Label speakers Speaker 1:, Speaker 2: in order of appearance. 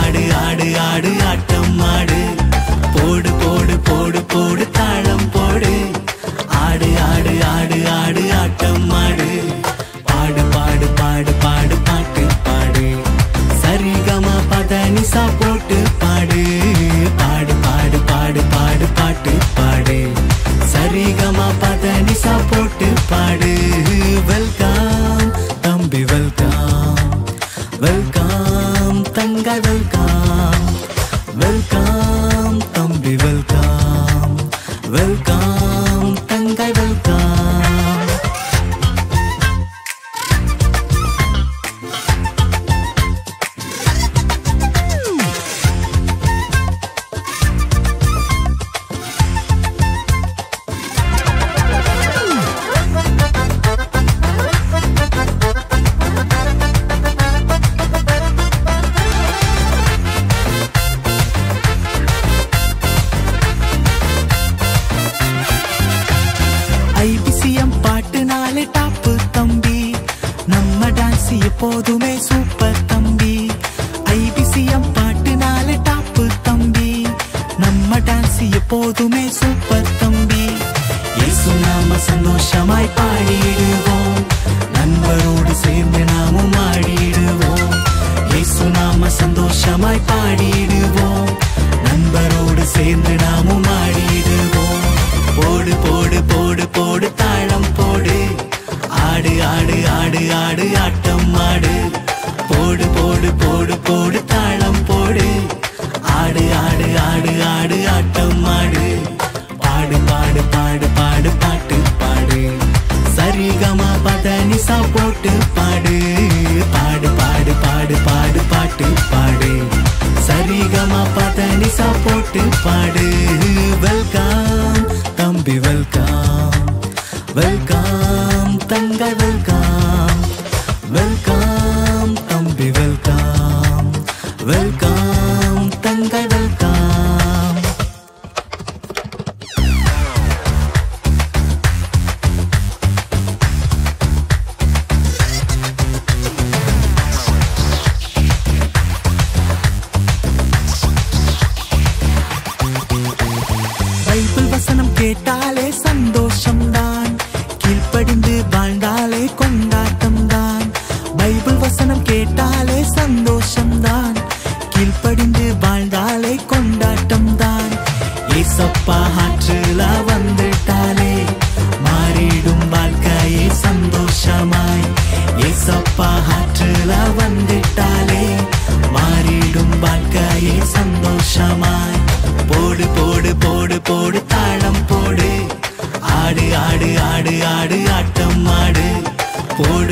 Speaker 1: ஆடு ஆடு ஆடு ஆட்டம் ஆடு போடு போடு போடு போடு தாளம் போடு ஆடு ஆடு ஆடு ஆடு ஆட்டம் ஆடு பாடு பாடு பாடு பாடு பாட்டு பாடு சரிகமா பதனிசா போட்டு பாடு பாடு பாடு பாடு பாடு பாட்டு பாடு சரிகமா பதனிசா போட்டு பாடு வெல்கம் தம்பி வெல்கம் வெல்கம் தங்காய் வெல்கம் வெல்கம் தம்பி வெல்கம் வெல்கம் தங்காய் வெல்கம் ஐபிசிஎம் பாட்டுனாலே டாப்பு தம்பி நம்ம டான்ஸ் எப்போதுமே சூப்பர் தம்பி ஐபிசிஎம் பாட்டுனாலே டாப்பு தம்பி நம்ம டான்ஸ் எப்போதுமே சூப்பர் தம்பி இயேசு நாம சந்தோஷமாய் பாடிடுவோம் நண்பரோடு சேர்ந்து நாமும் ஆடிடுவோம் இயேசு நாம சந்தோஷமாய் பாடிடுவோம் நண்பரோடு சேர்ந்து நாமும் ஆடிடுவோம் போடு போடு போடு போடு தாளம் போடு ஆடு ஆடு ஆடு ஆடு ஆட்டம் ஆடு போடு போடு போடு போடு தாளம் போடு ஆடு ஆடு ஆடு ஆடு ஆட்டம் ஆடு பாடு பாடு பாடு பாடு பாட்டு பாடு சரிகமா பதனிசா போட்டு பாடு பாடு பாடு பாடு பாடு பாட்டு பாடு சரிகமா பதனிசா போட்டு பாடு வெல்கம் தம்பி வெல்கம் வெல்கம் தங்காய் வெல்கம் வெல்கம் தம்பி வெல்கம் வெல்கம் தங்காய் வெல்கம் பைபிள் வசனம் கேட்டாலே சந்தோஷம் தான் கீழ்ப்படிந்து வாழ்ந்தாலே கொண்டாட்டம் தான் பைபிள் வசனம் கேட்டாலே சந்தோஷம் தான் கீழ்ப்படிந்து வாழ்ந்தாலே கொண்டாட்டம் தான் ஏசப்பா ஆற்றுல வந்துட்டாலே மாறிடும் வாழ்க்கையே சந்தோஷமாய் ஏசப்பா ஆற்றுல வந்துட்டாலே மாறிடும் வாழ்க்கையே சந்தோஷமாய் போடு போடு போடு போடு தாளம் போடு ஆடு ஆடு ஆடு ஆடு ஆட்டம் ஆடு போடு